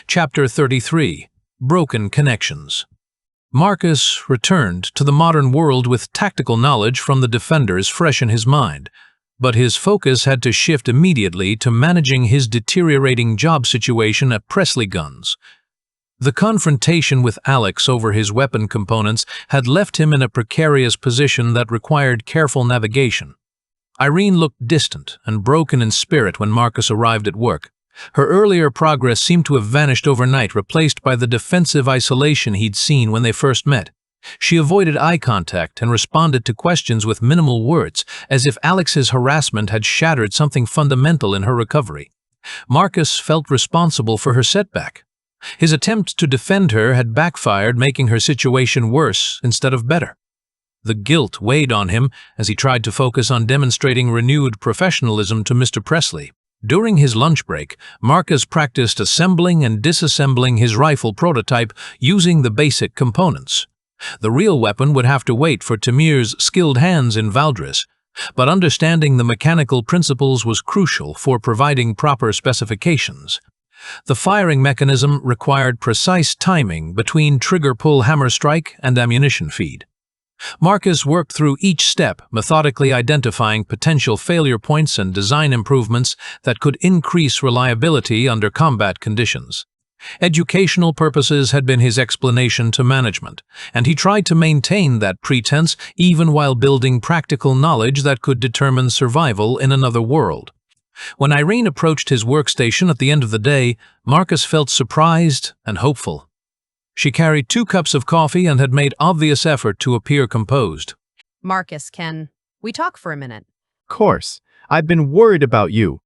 Chapter 33. Broken Connections. Marcus returned to the modern world with tactical knowledge from the Defenders fresh in his mind, but his focus had to shift immediately to managing his deteriorating job situation at Presley Guns. The confrontation with Alex over his weapon components had left him in a precarious position that required careful navigation. Irene looked distant and broken in spirit when Marcus arrived at work. Her earlier progress seemed to have vanished overnight, replaced by the defensive isolation he'd seen when they first met. She avoided eye contact and responded to questions with minimal words, as if Alex's harassment had shattered something fundamental in her recovery. Marcus felt responsible for her setback. His attempts to defend her had backfired, making her situation worse instead of better. The guilt weighed on him as he tried to focus on demonstrating renewed professionalism to Mr. Presley. During his lunch break, Marcus practiced assembling and disassembling his rifle prototype using the basic components. The real weapon would have to wait for Tamir's skilled hands in Valdris, but understanding the mechanical principles was crucial for providing proper specifications. The firing mechanism required precise timing between trigger pull hammer strike and ammunition feed. Marcus worked through each step, methodically identifying potential failure points and design improvements that could increase reliability under combat conditions. Educational purposes had been his explanation to management, and he tried to maintain that pretense even while building practical knowledge that could determine survival in another world. When Irene approached his workstation at the end of the day, Marcus felt surprised and hopeful. She carried 2 cups of coffee and had made obvious effort to appear composed. Marcus, can we talk for a minute? Of course. I've been worried about you.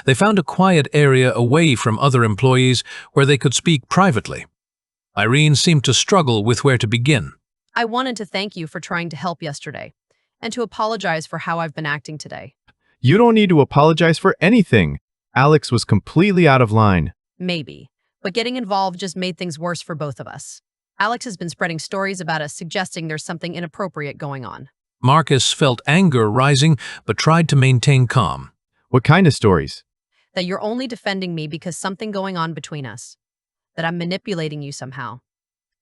They found a quiet area away from other employees where they could speak privately. Irene seemed to struggle with where to begin. I wanted to thank you for trying to help yesterday, and to apologize for how I've been acting today. You don't need to apologize for anything. Alex was completely out of line. Maybe, but getting involved just made things worse for both of us. Alex has been spreading stories about us, suggesting there's something inappropriate going on. Marcus felt anger rising, but tried to maintain calm. What kind of stories? That you're only defending me because something going on between us. That I'm manipulating you somehow.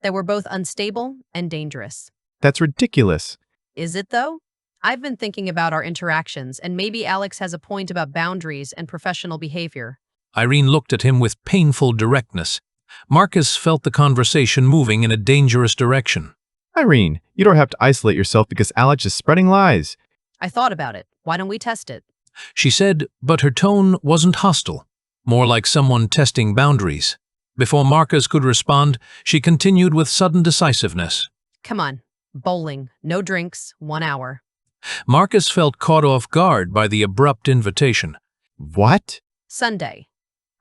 That we're both unstable and dangerous. That's ridiculous. Is it, though? I've been thinking about our interactions, and maybe Alex has a point about boundaries and professional behavior. Irene looked at him with painful directness. Marcus felt the conversation moving in a dangerous direction. Irene, you don't have to isolate yourself because Alex is spreading lies. I thought about it. Why don't we test it? She said, but her tone wasn't hostile, more like someone testing boundaries. Before Marcus could respond, she continued with sudden decisiveness. Come on. Bowling. No drinks. 1 hour. Marcus felt caught off guard by the abrupt invitation. What? Sunday.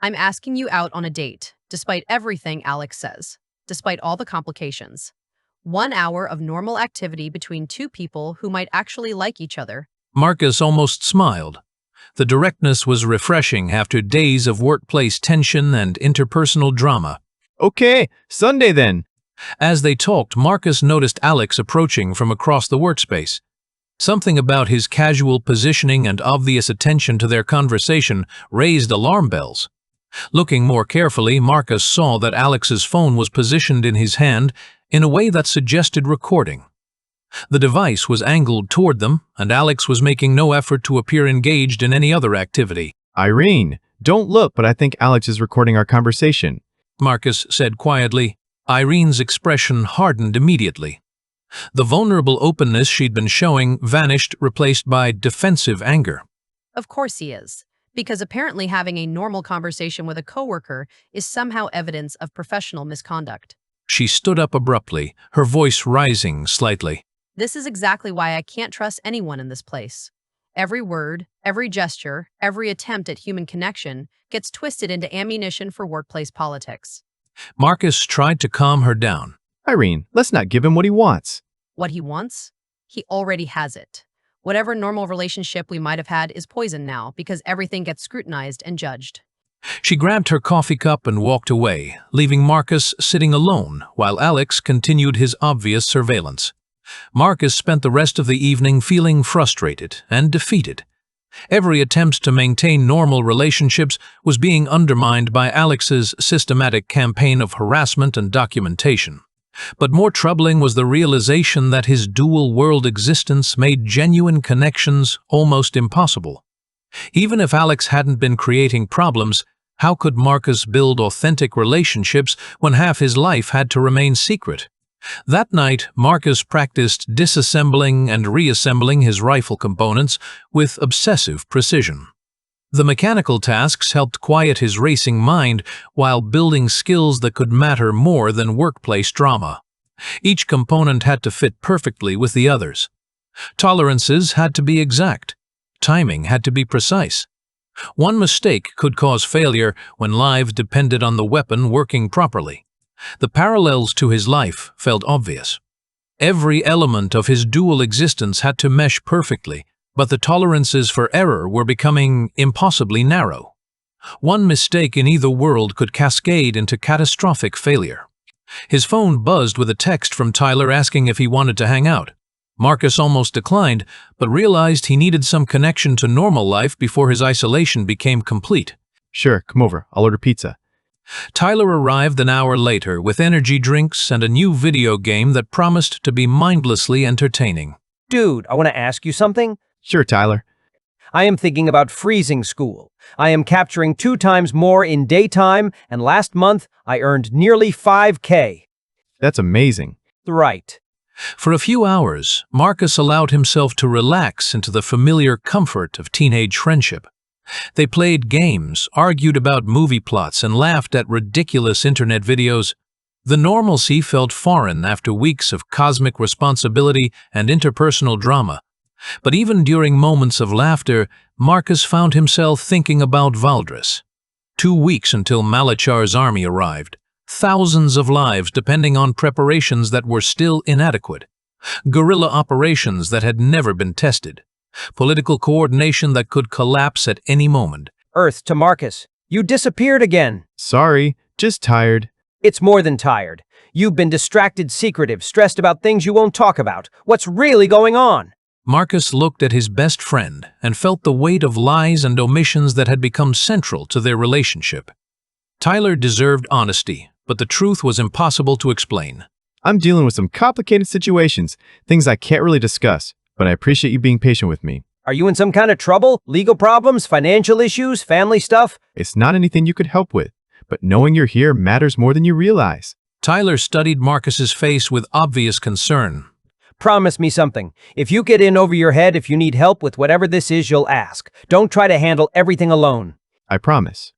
I'm asking you out on a date, despite everything Alex says, despite all the complications. 1 hour of normal activity between 2 people who might actually like each other. Marcus almost smiled. The directness was refreshing after days of workplace tension and interpersonal drama. Okay, Sunday then. As they talked, Marcus noticed Alex approaching from across the workspace. Something about his casual positioning and obvious attention to their conversation raised alarm bells. Looking more carefully, Marcus saw that Alex's phone was positioned in his hand in a way that suggested recording. The device was angled toward them, and Alex was making no effort to appear engaged in any other activity. Irene, don't look, but I think Alex is recording our conversation. Marcus said quietly. Irene's expression hardened immediately. The vulnerable openness she'd been showing vanished, replaced by defensive anger. Of course he is, because apparently having a normal conversation with a coworker is somehow evidence of professional misconduct. She stood up abruptly, her voice rising slightly. This is exactly why I can't trust anyone in this place. Every word, every gesture, every attempt at human connection gets twisted into ammunition for workplace politics. Marcus tried to calm her down. Irene, let's not give him what he wants. What he wants? He already has it. Whatever normal relationship we might have had is poison now because everything gets scrutinized and judged. She grabbed her coffee cup and walked away, leaving Marcus sitting alone while Alex continued his obvious surveillance. Marcus spent the rest of the evening feeling frustrated and defeated. Every attempt to maintain normal relationships was being undermined by Alex's systematic campaign of harassment and documentation. But more troubling was the realization that his dual-world existence made genuine connections almost impossible. Even if Alex hadn't been creating problems, how could Marcus build authentic relationships when half his life had to remain secret? That night, Marcus practiced disassembling and reassembling his rifle components with obsessive precision. The mechanical tasks helped quiet his racing mind while building skills that could matter more than workplace drama. Each component had to fit perfectly with the others. Tolerances had to be exact. Timing had to be precise. One mistake could cause failure when lives depended on the weapon working properly. The parallels to his life felt obvious. Every element of his dual existence had to mesh perfectly, but the tolerances for error were becoming impossibly narrow. One mistake in either world could cascade into catastrophic failure. His phone buzzed with a text from Tyler asking if he wanted to hang out. Marcus almost declined, but realized he needed some connection to normal life before his isolation became complete. Sure, come over. I'll order pizza. Tyler arrived an hour later with energy drinks and a new video game that promised to be mindlessly entertaining. Dude, I want to ask you something. Sure, Tyler. I am thinking about freezing school. I am capturing 2 times more in daytime, and last month I earned nearly 5K. That's amazing. Right. For a few hours, Marcus allowed himself to relax into the familiar comfort of teenage friendship. They played games, argued about movie plots, and laughed at ridiculous internet videos. The normalcy felt foreign after weeks of cosmic responsibility and interpersonal drama. But even during moments of laughter, Marcus found himself thinking about Valdris. 2 weeks until Malachar's army arrived. Thousands of lives depending on preparations that were still inadequate. Guerrilla operations that had never been tested. Political coordination that could collapse at any moment. Earth to Marcus. You disappeared again. Sorry, just tired. It's more than tired. You've been distracted, secretive, stressed about things you won't talk about. What's really going on? Marcus looked at his best friend and felt the weight of lies and omissions that had become central to their relationship. Tyler deserved honesty, but the truth was impossible to explain. I'm dealing with some complicated situations, things I can't really discuss, but I appreciate you being patient with me. Are you in some kind of trouble? Legal problems? Financial issues? Family stuff? It's not anything you could help with, but knowing you're here matters more than you realize. Tyler studied Marcus's face with obvious concern. Promise me something. If you get in over your head, if you need help with whatever this is, you'll ask. Don't try to handle everything alone. I promise.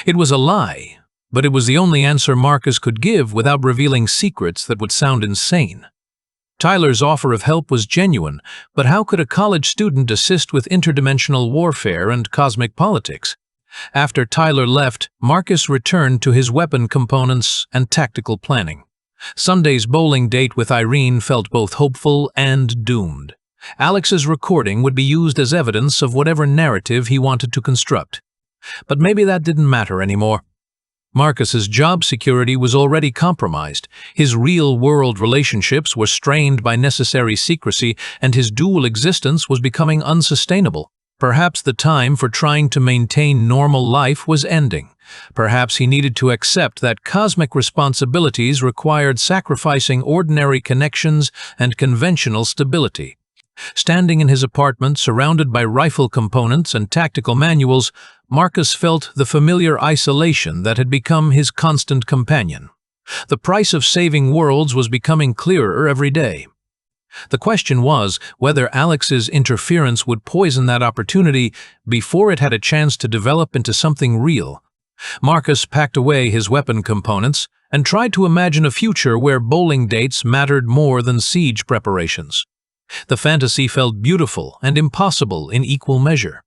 It was a lie, but it was the only answer Marcus could give without revealing secrets that would sound insane. Tyler's offer of help was genuine, but how could a college student assist with interdimensional warfare and cosmic politics? After Tyler left, Marcus returned to his weapon components and tactical planning. Sunday's bowling date with Irene felt both hopeful and doomed. Alex's recording would be used as evidence of whatever narrative he wanted to construct. But maybe that didn't matter anymore. Marcus's job security was already compromised, his real-world relationships were strained by necessary secrecy, and his dual existence was becoming unsustainable. Perhaps the time for trying to maintain normal life was ending. Perhaps he needed to accept that cosmic responsibilities required sacrificing ordinary connections and conventional stability. Standing in his apartment, surrounded by rifle components and tactical manuals, Marcus felt the familiar isolation that had become his constant companion. The price of saving worlds was becoming clearer every day. The question was whether Alex's interference would poison that opportunity before it had a chance to develop into something real. Marcus packed away his weapon components and tried to imagine a future where bowling dates mattered more than siege preparations. The fantasy felt beautiful and impossible in equal measure.